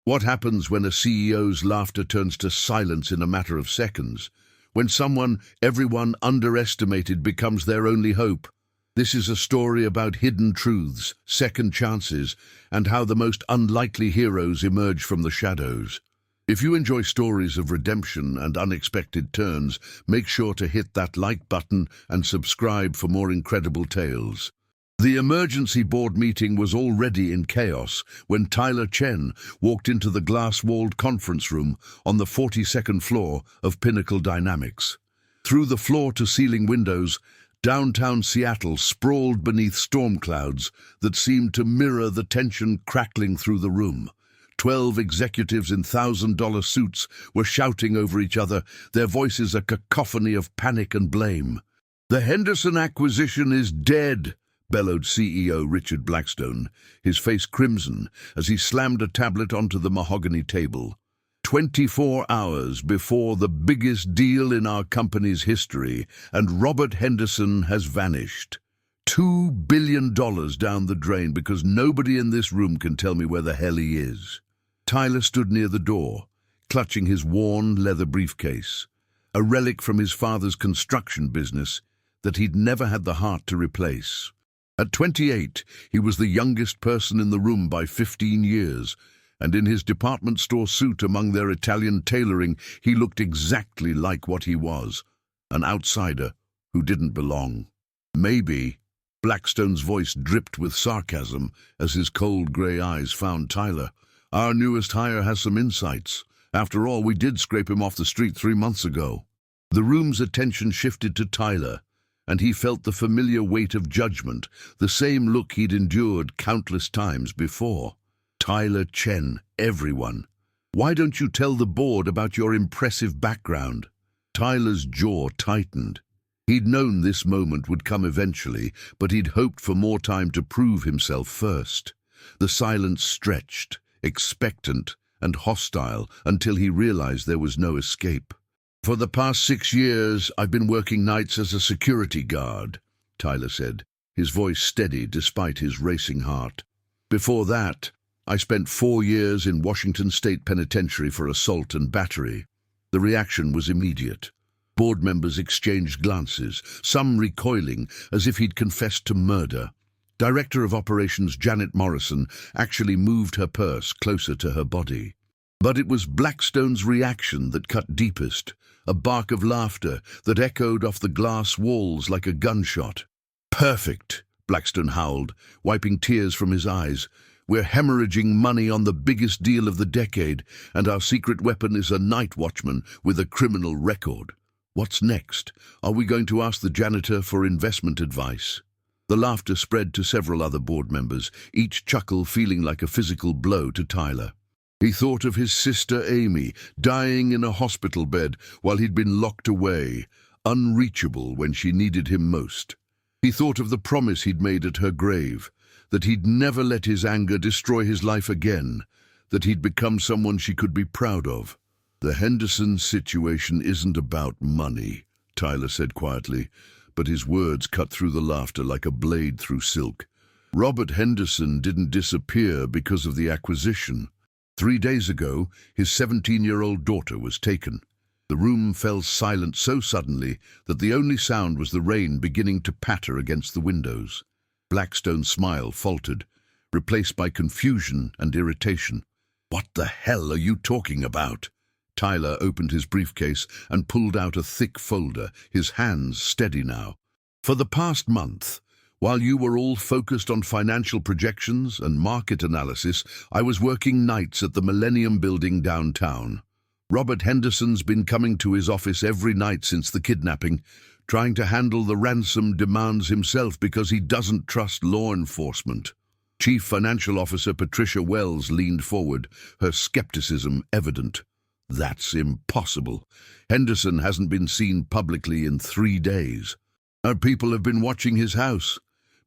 What happens when a CEO's laughter turns to silence in a matter of seconds? When someone everyone underestimated becomes their only hope? This is a story about hidden truths, second chances, and how the most unlikely heroes emerge from the shadows. If you enjoy stories of redemption and unexpected turns, make sure to hit that like button and subscribe for more incredible tales. The emergency board meeting was already in chaos when Tyler Chen walked into the glass-walled conference room on the 42nd floor of Pinnacle Dynamics. Through the floor-to-ceiling windows, downtown Seattle sprawled beneath storm clouds that seemed to mirror the tension crackling through the room. 12 executives in $1,000 suits were shouting over each other, their voices a cacophony of panic and blame. "The Henderson acquisition is dead," bellowed CEO Richard Blackstone, his face crimson as he slammed a tablet onto the mahogany table. 24 hours before the biggest deal in our company's history, and Robert Henderson has vanished. $2 billion down the drain because nobody in this room can tell me where the hell he is. Tyler stood near the door, clutching his worn leather briefcase, a relic from his father's construction business that he'd never had the heart to replace. At 28, he was the youngest person in the room by 15 years, and in his department store suit among their Italian tailoring, he looked exactly like what he was, an outsider who didn't belong. "Maybe," Blackstone's voice dripped with sarcasm as his cold grey eyes found Tyler. "Our newest hire has some insights. After all, we did scrape him off the street 3 months ago." The room's attention shifted to Tyler, and he felt the familiar weight of judgment, the same look he'd endured countless times before. "Tyler Chen, everyone. Why don't you tell the board about your impressive background?" Tyler's jaw tightened. He'd known this moment would come eventually, but he'd hoped for more time to prove himself first. The silence stretched, expectant and hostile, until he realized there was no escape. "For the past 6 years, I've been working nights as a security guard," Tyler said, his voice steady despite his racing heart. "Before that, I spent 4 years in Washington State Penitentiary for assault and battery." The reaction was immediate. Board members exchanged glances, some recoiling as if he'd confessed to murder. Director of Operations Janet Morrison actually moved her purse closer to her body. But it was Blackstone's reaction that cut deepest, a bark of laughter that echoed off the glass walls like a gunshot. "Perfect," Blackstone howled, wiping tears from his eyes. "We're hemorrhaging money on the biggest deal of the decade, and our secret weapon is a night watchman with a criminal record. What's next? Are we going to ask the janitor for investment advice?" The laughter spread to several other board members, each chuckle feeling like a physical blow to Tyler. He thought of his sister Amy, dying in a hospital bed while he'd been locked away, unreachable when she needed him most. He thought of the promise he'd made at her grave, that he'd never let his anger destroy his life again, that he'd become someone she could be proud of. "The Henderson situation isn't about money," Tyler said quietly, but his words cut through the laughter like a blade through silk. "Robert Henderson didn't disappear because of the acquisition. 3 days ago, his 17-year-old daughter was taken." The room fell silent so suddenly that the only sound was the rain beginning to patter against the windows. Blackstone's smile faltered, replaced by confusion and irritation. "What the hell are you talking about?" Tyler opened his briefcase and pulled out a thick folder, his hands steady now. "For the past month, while you were all focused on financial projections and market analysis, I was working nights at the Millennium Building downtown. Robert Henderson's been coming to his office every night since the kidnapping, trying to handle the ransom demands himself because he doesn't trust law enforcement." Chief Financial Officer Patricia Wells leaned forward, her skepticism evident. "That's impossible. Henderson hasn't been seen publicly in 3 days. Our people have been watching his house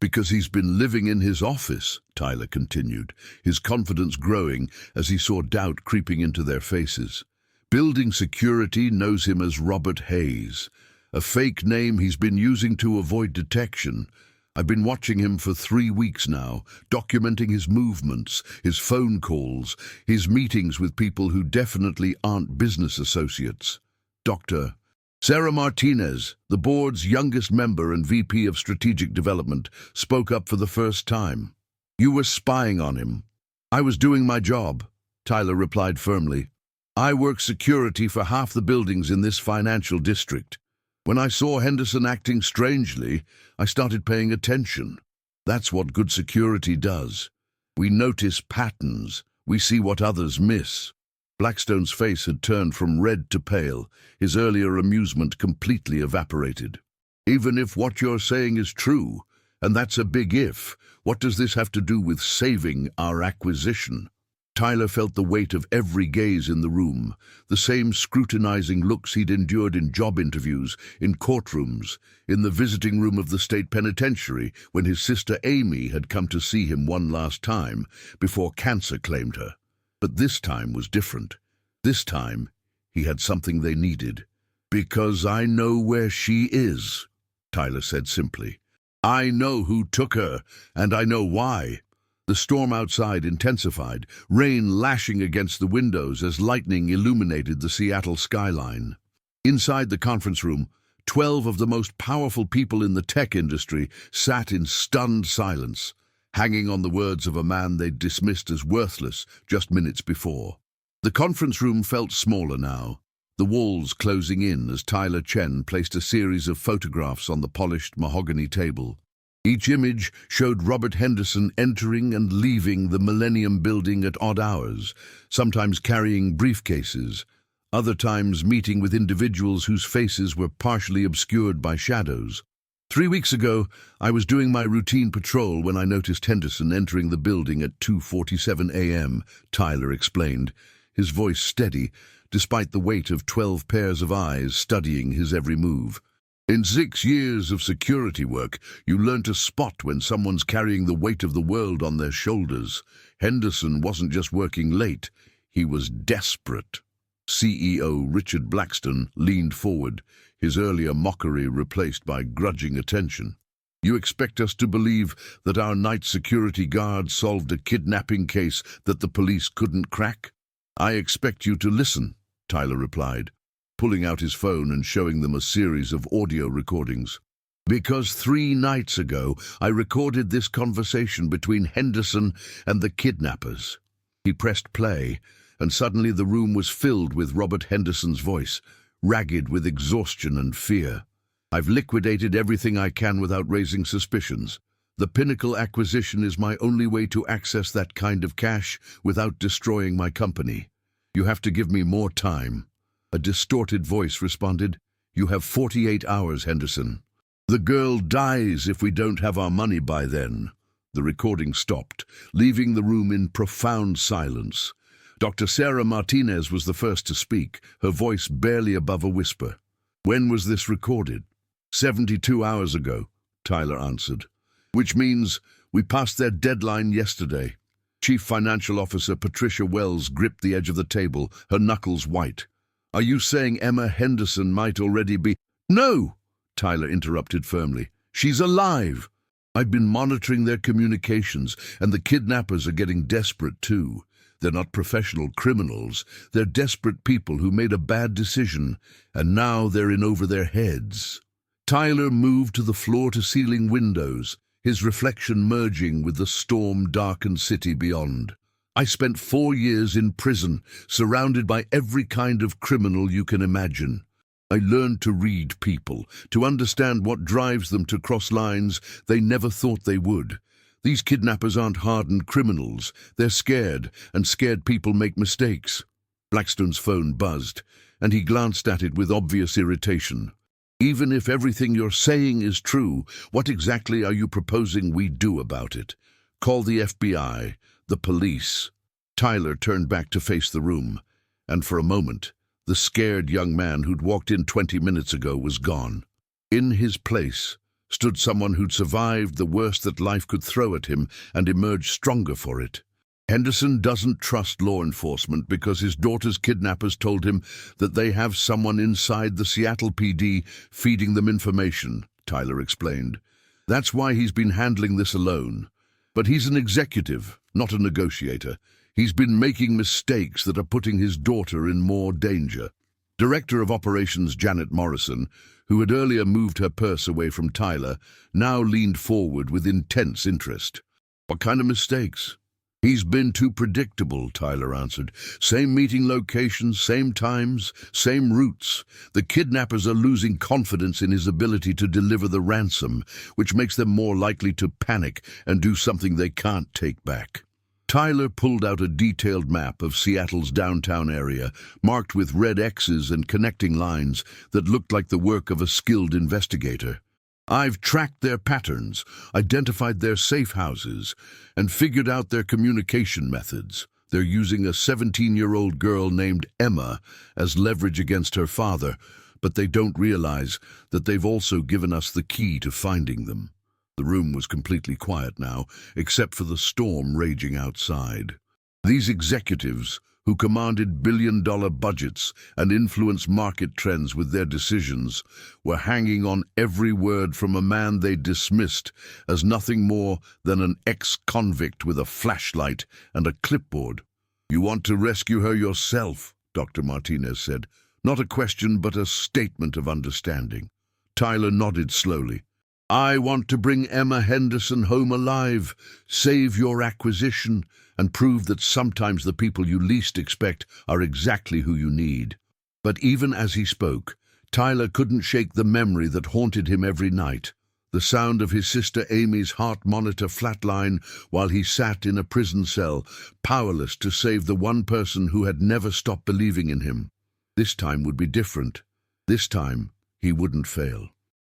because he's been living in his office," Tyler continued, his confidence growing as he saw doubt creeping into their faces. "Building security knows him as Robert Hayes, a fake name he's been using to avoid detection. I've been watching him for 3 weeks now, documenting his movements, his phone calls, his meetings with people who definitely aren't business associates. Dr. Sarah Martinez, the board's youngest member and VP of Strategic Development, spoke up for the first time. "You were spying on him." "I was doing my job," Tyler replied firmly. "I work security for half the buildings in this financial district. When I saw Henderson acting strangely, I started paying attention. That's what good security does. We notice patterns. We see what others miss." Blackstone's face had turned from red to pale, his earlier amusement completely evaporated. "Even if what you're saying is true, and that's a big if, what does this have to do with saving our acquisition?" Tyler felt the weight of every gaze in the room, the same scrutinizing looks he'd endured in job interviews, in courtrooms, in the visiting room of the state penitentiary when his sister Amy had come to see him one last time before cancer claimed her. But this time was different. This time, he had something they needed. "Because I know where she is," Tyler said simply. "I know who took her, and I know why." The storm outside intensified, rain lashing against the windows as lightning illuminated the Seattle skyline. Inside the conference room, 12 of the most powerful people in the tech industry sat in stunned silence, hanging on the words of a man they'd dismissed as worthless just minutes before. The conference room felt smaller now, the walls closing in as Tyler Chen placed a series of photographs on the polished mahogany table. Each image showed Robert Henderson entering and leaving the Millennium Building at odd hours, sometimes carrying briefcases, other times meeting with individuals whose faces were partially obscured by shadows. 3 weeks ago, I was doing my routine patrol when I noticed Henderson entering the building at 2:47 a.m., Tyler explained, his voice steady, despite the weight of 12 pairs of eyes studying his every move. "In 6 years of security work, you learn to spot when someone's carrying the weight of the world on their shoulders. Henderson wasn't just working late, he was desperate." CEO Richard Blackstone leaned forward, his earlier mockery replaced by grudging attention. "You expect us to believe that our night security guard solved a kidnapping case that the police couldn't crack?" "I expect you to listen," Tyler replied, pulling out his phone and showing them a series of audio recordings. "Because 3 nights ago, I recorded this conversation between Henderson and the kidnappers." He pressed play, and suddenly the room was filled with Robert Henderson's voice, ragged with exhaustion and fear. "I've liquidated everything I can without raising suspicions. The Pinnacle acquisition is my only way to access that kind of cash without destroying my company. You have to give me more time." A distorted voice responded, "You have 48 hours, Henderson. The girl dies if we don't have our money by then." The recording stopped, leaving the room in profound silence. Dr. Sarah Martinez was the first to speak, her voice barely above a whisper. "When was this recorded?" 72 hours ago, Tyler answered. "Which means we passed their deadline yesterday." Chief Financial Officer Patricia Wells gripped the edge of the table, her knuckles white. "Are you saying Emma Henderson might already be—" "No!" Tyler interrupted firmly. "She's alive. I've been monitoring their communications, and the kidnappers are getting desperate too. They're not professional criminals. They're desperate people who made a bad decision, and now they're in over their heads." Tyler moved to the floor-to-ceiling windows, his reflection merging with the storm-darkened city beyond. "I spent 4 years in prison, surrounded by every kind of criminal you can imagine. I learned to read people, to understand what drives them to cross lines they never thought they would. These kidnappers aren't hardened criminals. They're scared, and scared people make mistakes." Blackstone's phone buzzed, and he glanced at it with obvious irritation. "Even if everything you're saying is true, what exactly are you proposing we do about it? Call the FBI, the police?" Tyler turned back to face the room, and for a moment, the scared young man who'd walked in 20 minutes ago was gone. In his place stood someone who'd survived the worst that life could throw at him and emerged stronger for it. "Henderson doesn't trust law enforcement because his daughter's kidnappers told him that they have someone inside the Seattle PD feeding them information," Tyler explained. That's why he's been handling this alone. But he's an executive, not a negotiator. He's been making mistakes that are putting his daughter in more danger. Director of Operations Janet Morrison, who had earlier moved her purse away from Tyler, now leaned forward with intense interest. What kind of mistakes? He's been too predictable, Tyler answered. Same meeting locations, same times, same routes. The kidnappers are losing confidence in his ability to deliver the ransom, which makes them more likely to panic and do something they can't take back. Tyler pulled out a detailed map of Seattle's downtown area, marked with red X's and connecting lines that looked like the work of a skilled investigator. I've tracked their patterns, identified their safe houses, and figured out their communication methods. They're using a 17-year-old girl named Emma as leverage against her father, but they don't realize that they've also given us the key to finding them. The room was completely quiet now, except for the storm raging outside. These executives, who commanded billion-dollar budgets and influenced market trends with their decisions, were hanging on every word from a man they dismissed as nothing more than an ex-convict with a flashlight and a clipboard. "You want to rescue her yourself," Dr. Martinez said. "Not a question, but a statement of understanding." Tyler nodded slowly. "I want to bring Emma Henderson home alive, save your acquisition, and prove that sometimes the people you least expect are exactly who you need." But even as he spoke, Tyler couldn't shake the memory that haunted him every night, the sound of his sister Amy's heart monitor flatline while he sat in a prison cell, powerless to save the one person who had never stopped believing in him. This time would be different. This time, he wouldn't fail.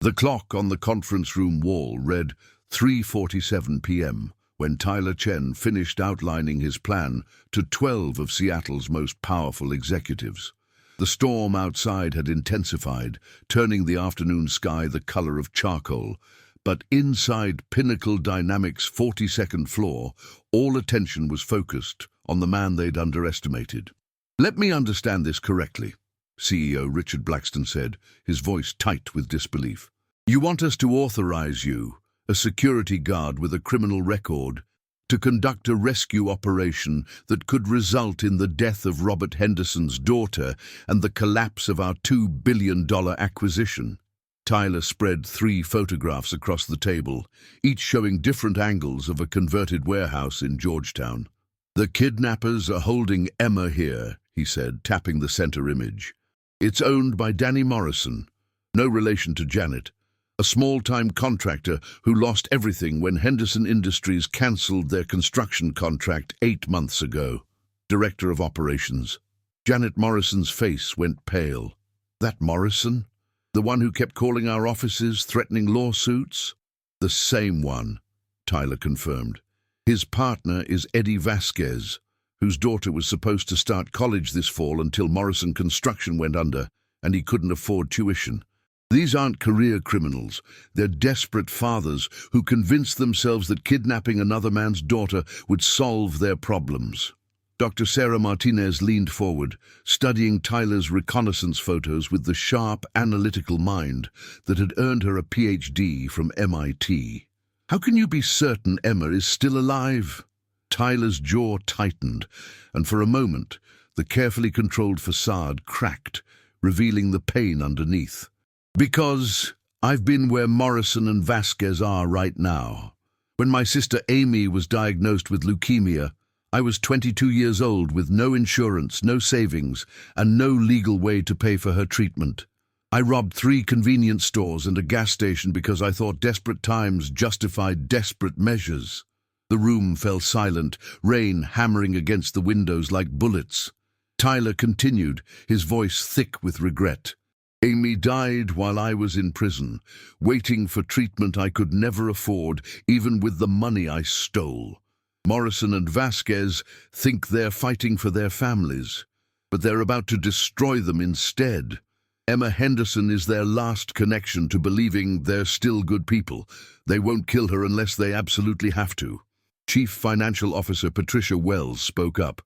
The clock on the conference room wall read 3:47 p.m. when Tyler Chen finished outlining his plan to 12 of Seattle's most powerful executives. The storm outside had intensified, turning the afternoon sky the color of charcoal, but inside Pinnacle Dynamics' 42nd floor, all attention was focused on the man they'd underestimated. "Let me understand this correctly," CEO Richard Blackston said, his voice tight with disbelief. "You want us to authorize you, a security guard with a criminal record, to conduct a rescue operation that could result in the death of Robert Henderson's daughter and the collapse of our $2 billion acquisition." Tyler spread 3 photographs across the table, each showing different angles of a converted warehouse in Georgetown. "The kidnappers are holding Emma here," he said, tapping the center image. "It's owned by Danny Morrison, no relation to Janet, a small-time contractor who lost everything when Henderson Industries cancelled their construction contract 8 months ago." Director of Operations. Janet Morrison's face went pale. "That Morrison? The one who kept calling our offices, threatening lawsuits?" "The same one," Tyler confirmed. "His partner is Eddie Vasquez, whose daughter was supposed to start college this fall until Morrison Construction went under and he couldn't afford tuition. These aren't career criminals. They're desperate fathers who convinced themselves that kidnapping another man's daughter would solve their problems." Dr. Sarah Martinez leaned forward, studying Tyler's reconnaissance photos with the sharp, analytical mind that had earned her a PhD from MIT. "How can you be certain Emma is still alive?" Tyler's jaw tightened, and for a moment, the carefully controlled facade cracked, revealing the pain underneath. "Because I've been where Morrison and Vasquez are right now. When my sister Amy was diagnosed with leukemia, I was 22 years old with no insurance, no savings, and no legal way to pay for her treatment. I robbed 3 convenience stores and a gas station because I thought desperate times justified desperate measures." The room fell silent, rain hammering against the windows like bullets. Tyler continued, his voice thick with regret. "Amy died while I was in prison, waiting for treatment I could never afford, even with the money I stole. Morrison and Vasquez think they're fighting for their families, but they're about to destroy them instead. Emma Henderson is their last connection to believing they're still good people. They won't kill her unless they absolutely have to." Chief Financial Officer Patricia Wells spoke up,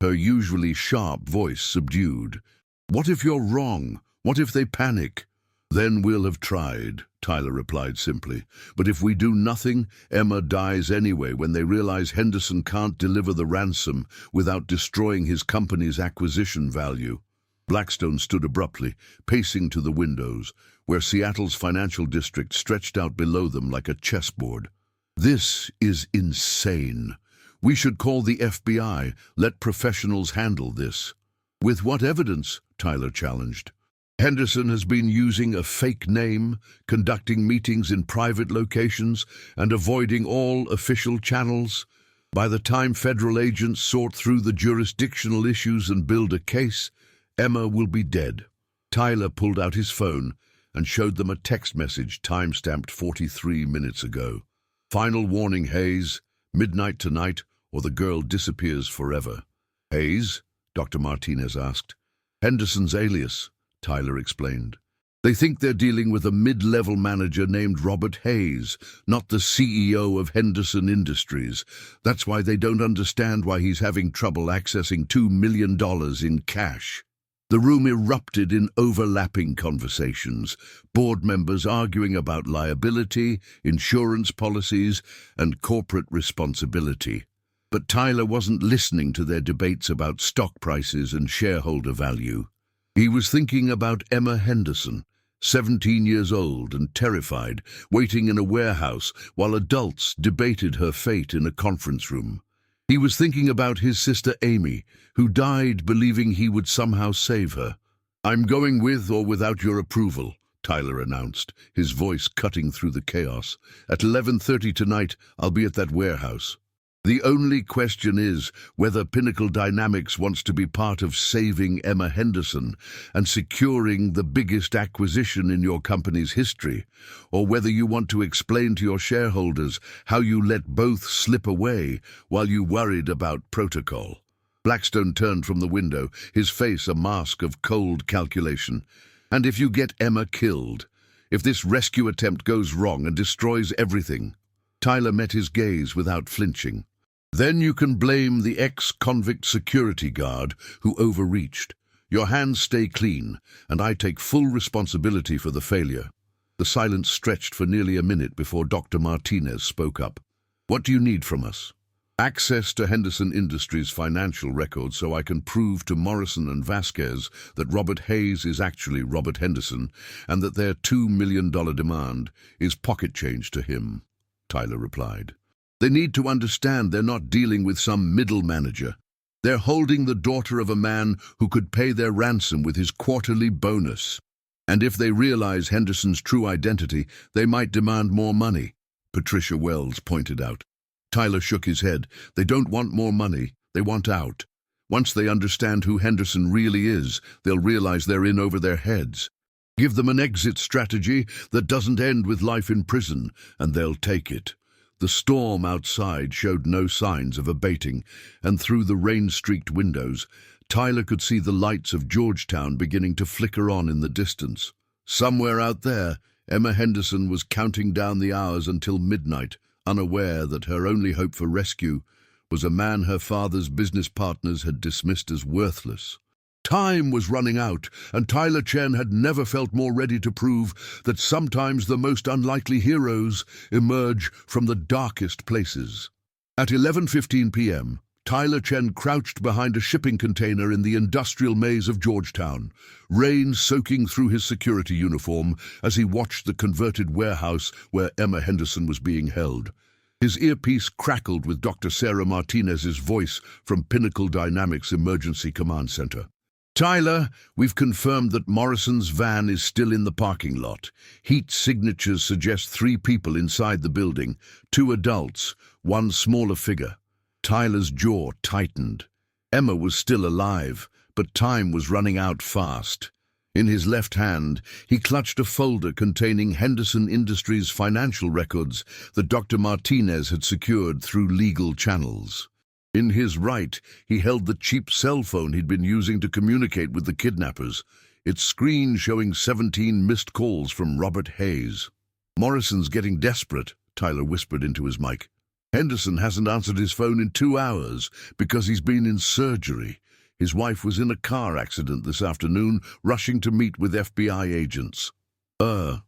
her usually sharp voice subdued. "What if you're wrong? What if they panic? Then we'll have tried, Tyler replied simply. But if we do nothing, Emma dies anyway when they realize Henderson can't deliver the ransom without destroying his company's acquisition value. Blackstone stood abruptly, pacing to the windows, where Seattle's financial district stretched out below them like a chessboard. This is insane. We should call the FBI. Let professionals handle this. With what evidence? Tyler challenged. Henderson has been using a fake name, conducting meetings in private locations, and avoiding all official channels. By the time federal agents sort through the jurisdictional issues and build a case, Emma will be dead. Tyler pulled out his phone and showed them a text message time-stamped 43 minutes ago. Final warning, Hayes. Midnight tonight, or the girl disappears forever. Hayes? Dr. Martinez asked. Henderson's alias, Tyler explained. They think they're dealing with a mid-level manager named Robert Hayes, not the CEO of Henderson Industries. That's why they don't understand why he's having trouble accessing $2 million in cash. The room erupted in overlapping conversations, board members arguing about liability, insurance policies, and corporate responsibility. But Tyler wasn't listening to their debates about stock prices and shareholder value. He was thinking about Emma Henderson, 17 years old and terrified, waiting in a warehouse while adults debated her fate in a conference room. He was thinking about his sister Amy, who died believing he would somehow save her. "I'm going with or without your approval," Tyler announced, his voice cutting through the chaos. "At 11:30 tonight, I'll be at that warehouse. The only question is whether Pinnacle Dynamics wants to be part of saving Emma Henderson and securing the biggest acquisition in your company's history, or whether you want to explain to your shareholders how you let both slip away while you worried about protocol." Blackstone turned from the window, his face a mask of cold calculation. "And if you get Emma killed? If this rescue attempt goes wrong and destroys everything?" Tyler met his gaze without flinching. "Then you can blame the ex-convict security guard who overreached. Your hands stay clean, and I take full responsibility for the failure." The silence stretched for nearly a minute before Dr. Martinez spoke up. "What do you need from us?" "Access to Henderson Industries' financial records so I can prove to Morrison and Vasquez that Robert Hayes is actually Robert Henderson and that their $2 million demand is pocket change to him," Tyler replied. "They need to understand they're not dealing with some middle manager. They're holding the daughter of a man who could pay their ransom with his quarterly bonus. And if they realize Henderson's true identity, they might demand more money," Patricia Wells pointed out. Tyler shook his head. "They don't want more money. They want out. Once they understand who Henderson really is, they'll realize they're in over their heads. Give them an exit strategy that doesn't end with life in prison, and they'll take it." The storm outside showed no signs of abating, and through the rain-streaked windows, Tyler could see the lights of Georgetown beginning to flicker on in the distance. Somewhere out there, Emma Henderson was counting down the hours until midnight, unaware that her only hope for rescue was a man her father's business partners had dismissed as worthless. Time was running out, and Tyler Chen had never felt more ready to prove that sometimes the most unlikely heroes emerge from the darkest places. At 11:15 p.m., Tyler Chen crouched behind a shipping container in the industrial maze of Georgetown, rain soaking through his security uniform as he watched the converted warehouse where Emma Henderson was being held. His earpiece crackled with Dr. Sarah Martinez's voice from Pinnacle Dynamics Emergency Command Center. "Tyler, we've confirmed that Morrison's van is still in the parking lot. Heat signatures suggest 3 people inside the building, 2 adults, 1 smaller figure." Tyler's jaw tightened. Emma was still alive, but time was running out fast. In his left hand, he clutched a folder containing Henderson Industries' financial records that Dr. Martinez had secured through legal channels. In his right, he held the cheap cell phone he'd been using to communicate with the kidnappers, its screen showing 17 missed calls from Robert Hayes. "Morrison's getting desperate," Tyler whispered into his mic. "Henderson hasn't answered his phone in 2 hours because he's been in surgery. His wife was in a car accident this afternoon, rushing to meet with FBI agents." Uh,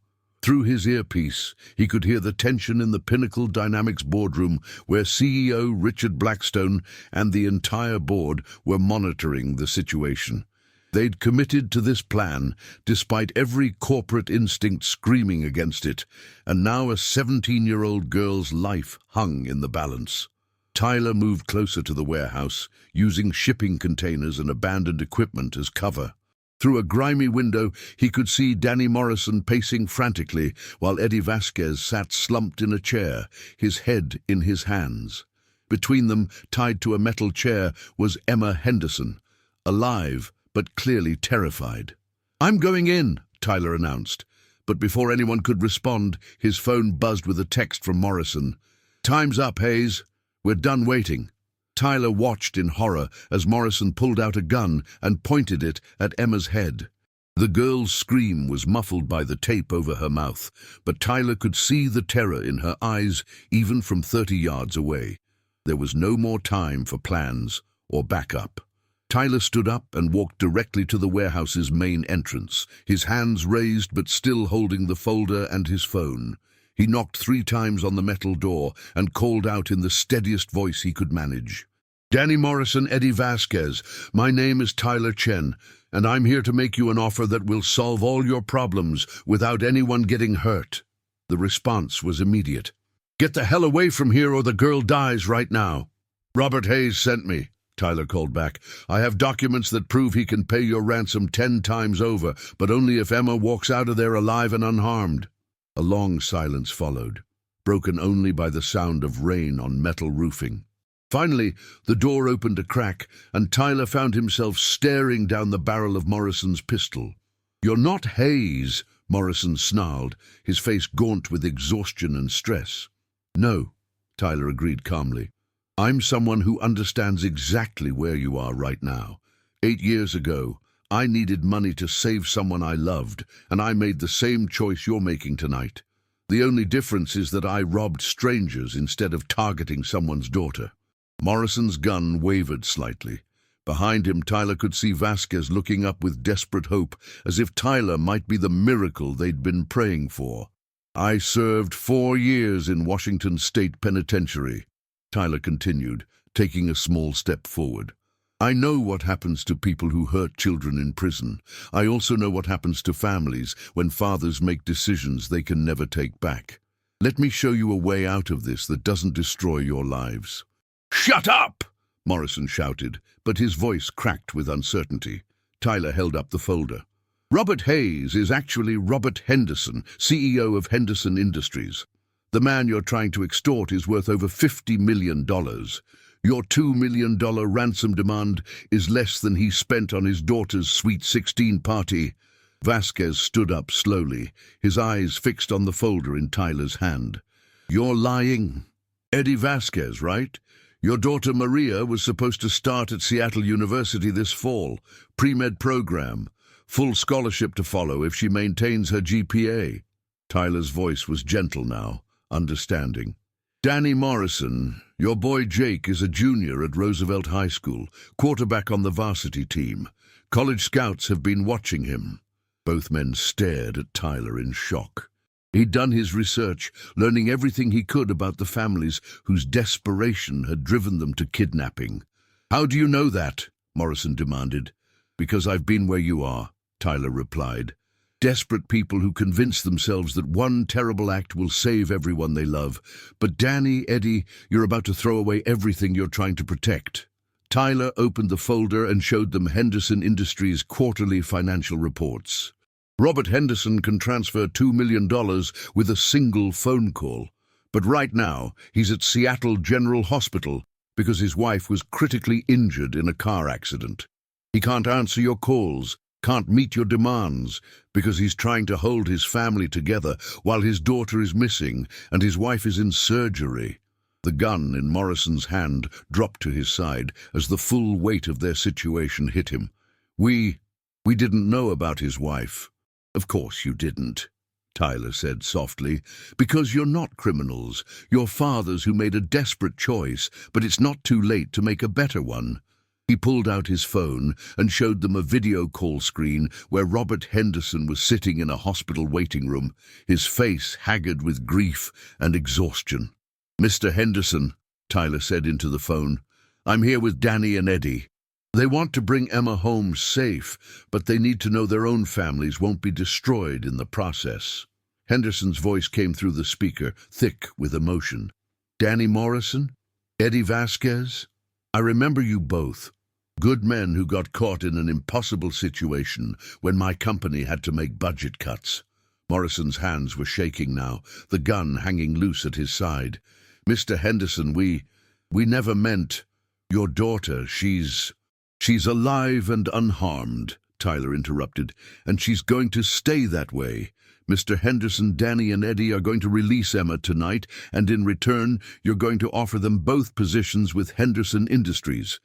Through his earpiece, he could hear the tension in the Pinnacle Dynamics boardroom where CEO Richard Blackstone and the entire board were monitoring the situation. They'd committed to this plan, despite every corporate instinct screaming against it, and now a 17-year-old girl's life hung in the balance. Tyler moved closer to the warehouse, using shipping containers and abandoned equipment as cover. Through a grimy window, he could see Danny Morrison pacing frantically, while Eddie Vasquez sat slumped in a chair, his head in his hands. Between them, tied to a metal chair, was Emma Henderson, alive but clearly terrified. "I'm going in," Tyler announced. But before anyone could respond, his phone buzzed with a text from Morrison. "Time's up, Hayes. We're done waiting." Tyler watched in horror as Morrison pulled out a gun and pointed it at Emma's head. The girl's scream was muffled by the tape over her mouth, but Tyler could see the terror in her eyes even from 30 yards away. There was no more time for plans or backup. Tyler stood up and walked directly to the warehouse's main entrance, his hands raised but still holding the folder and his phone. He knocked 3 times on the metal door and called out in the steadiest voice he could manage. "Danny Morrison, Eddie Vasquez, my name is Tyler Chen, and I'm here to make you an offer that will solve all your problems without anyone getting hurt." The response was immediate. "Get the hell away from here or the girl dies right now." "Robert Hayes sent me," Tyler called back. "I have documents that prove he can pay your ransom 10 times over, but only if Emma walks out of there alive and unharmed." A long silence followed, broken only by the sound of rain on metal roofing. Finally, the door opened a crack, and Tyler found himself staring down the barrel of Morrison's pistol. "You're not Hayes," Morrison snarled, his face gaunt with exhaustion and stress. "No," Tyler agreed calmly. "I'm someone who understands exactly where you are right now. 8 years ago, I needed money to save someone I loved, and I made the same choice you're making tonight. The only difference is that I robbed strangers instead of targeting someone's daughter." Morrison's gun wavered slightly. Behind him, Tyler could see Vasquez looking up with desperate hope, as if Tyler might be the miracle they'd been praying for. "I served 4 years in Washington State Penitentiary," Tyler continued, taking a small step forward. "I know what happens to people who hurt children in prison. I also know what happens to families when fathers make decisions they can never take back. Let me show you a way out of this that doesn't destroy your lives." "Shut up!" Morrison shouted, but his voice cracked with uncertainty. Tyler held up the folder. "Robert Hayes is actually Robert Henderson, CEO of Henderson Industries. The man you're trying to extort is worth over $50 million. Your $2 million ransom demand is less than he spent on his daughter's Sweet 16 party." Vasquez stood up slowly, his eyes fixed on the folder in Tyler's hand. "You're lying. Eddie Vasquez, right? Your daughter Maria was supposed to start at Seattle University this fall. Pre-med program. Full scholarship to follow if she maintains her GPA." Tyler's voice was gentle now, understanding. "Danny Morrison, your boy Jake is a junior at Roosevelt High School, quarterback on the varsity team. College scouts have been watching him." Both men stared at Tyler in shock. He'd done his research, learning everything he could about the families whose desperation had driven them to kidnapping. "How do you know that?" Morrison demanded. "Because I've been where you are," Tyler replied. "Desperate people who convince themselves that one terrible act will save everyone they love. But Danny, Eddie, you're about to throw away everything you're trying to protect." Tyler opened the folder and showed them Henderson Industries' quarterly financial reports. "Robert Henderson can transfer $2 million with a single phone call. But right now, he's at Seattle General Hospital because his wife was critically injured in a car accident. He can't answer your calls, can't meet your demands, because he's trying to hold his family together while his daughter is missing and his wife is in surgery." The gun in Morrison's hand dropped to his side as the full weight of their situation hit him. We didn't know about his wife." "Of course you didn't," Tyler said softly, "because you're not criminals. You're fathers who made a desperate choice, but it's not too late to make a better one. He pulled out his phone and showed them a video call screen where Robert Henderson was sitting in a hospital waiting room, his face haggard with grief and exhaustion. "Mr. Henderson," Tyler said into the phone, "I'm here with Danny and Eddie. They want to bring Emma home safe, but they need to know their own families won't be destroyed in the process." Henderson's voice came through the speaker, thick with emotion. "Danny Morrison? Eddie Vasquez? I remember you both. Good men who got caught in an impossible situation when my company had to make budget cuts." Morrison's hands were shaking now, the gun hanging loose at his side. "Mr. Henderson, we never meant... Your daughter, she's alive and unharmed," Tyler interrupted, "and she's going to stay that way. Mr. Henderson, Danny and Eddie are going to release Emma tonight, and in return, you're going to offer them both positions with Henderson Industries.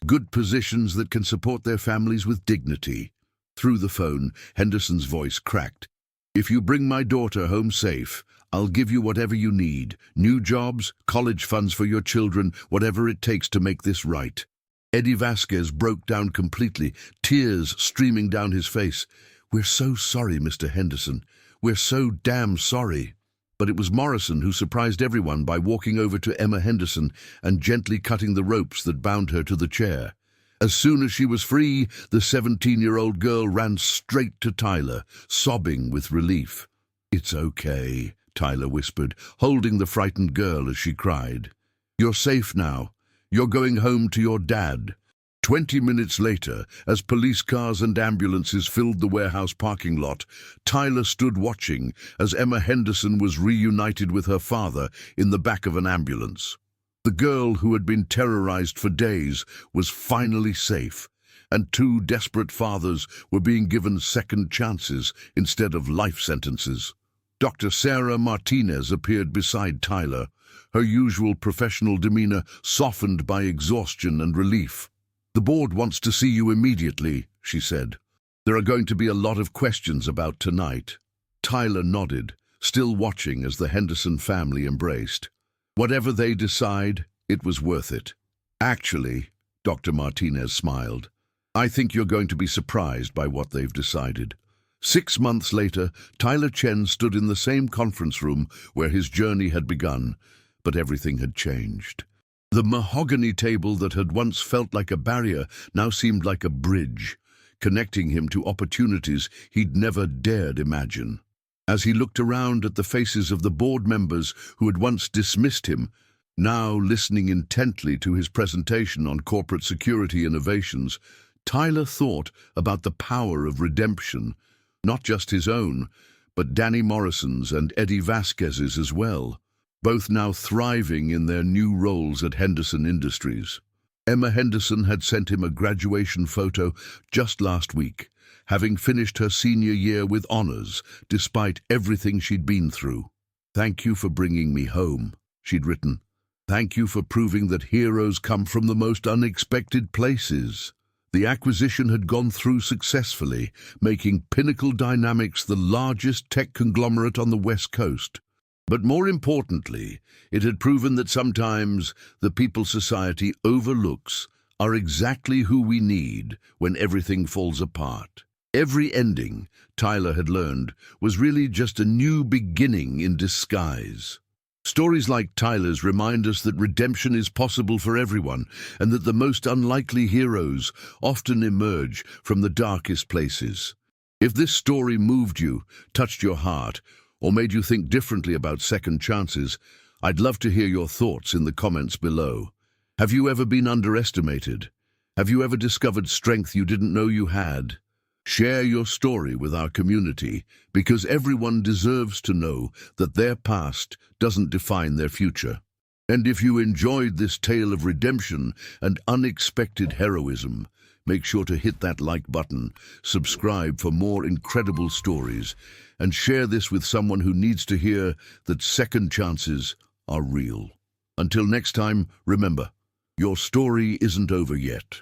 Good positions that can support their families with dignity." Through the phone, Henderson's voice cracked. "If you bring my daughter home safe, I'll give you whatever you need. New jobs, college funds for your children, whatever it takes to make this right." Eddie Vasquez broke down completely, tears streaming down his face. "We're so sorry, Mr. Henderson. We're so damn sorry." But it was Morrison who surprised everyone by walking over to Emma Henderson and gently cutting the ropes that bound her to the chair. As soon as she was free, the 17-year-old girl ran straight to Tyler, sobbing with relief. "It's okay," Tyler whispered, holding the frightened girl as she cried. "You're safe now. You're going home to your dad." 20 minutes later, as police cars and ambulances filled the warehouse parking lot, Tyler stood watching as Emma Henderson was reunited with her father in the back of an ambulance. The girl who had been terrorized for days was finally safe, and two desperate fathers were being given second chances instead of life sentences. Dr. Sarah Martinez appeared beside Tyler, her usual professional demeanor softened by exhaustion and relief. "The board wants to see you immediately," she said. "There are going to be a lot of questions about tonight." Tyler nodded, still watching as the Henderson family embraced. "Whatever they decide, it was worth it." "Actually," Dr. Martinez smiled, "I think you're going to be surprised by what they've decided." 6 months later, Tyler Chen stood in the same conference room where his journey had begun, but everything had changed. The mahogany table that had once felt like a barrier now seemed like a bridge, connecting him to opportunities he'd never dared imagine. As he looked around at the faces of the board members who had once dismissed him, now listening intently to his presentation on corporate security innovations, Tyler thought about the power of redemption, not just his own, but Danny Morrison's and Eddie Vasquez's as well, both now thriving in their new roles at Henderson Industries. Emma Henderson had sent him a graduation photo just last week, having finished her senior year with honors, despite everything she'd been through. "Thank you for bringing me home," she'd written. "Thank you for proving that heroes come from the most unexpected places." The acquisition had gone through successfully, making Pinnacle Dynamics the largest tech conglomerate on the West Coast. But more importantly, it had proven that sometimes the people society overlooks are exactly who we need when everything falls apart. Every ending, Tyler had learned, was really just a new beginning in disguise. Stories like Tyler's remind us that redemption is possible for everyone, and that the most unlikely heroes often emerge from the darkest places. If this story moved you, touched your heart, or made you think differently about second chances, I'd love to hear your thoughts in the comments below. Have you ever been underestimated? Have you ever discovered strength you didn't know you had? Share your story with our community, because everyone deserves to know that their past doesn't define their future. And if you enjoyed this tale of redemption and unexpected heroism, make sure to hit that like button, subscribe for more incredible stories, and share this with someone who needs to hear that second chances are real. Until next time, remember, your story isn't over yet.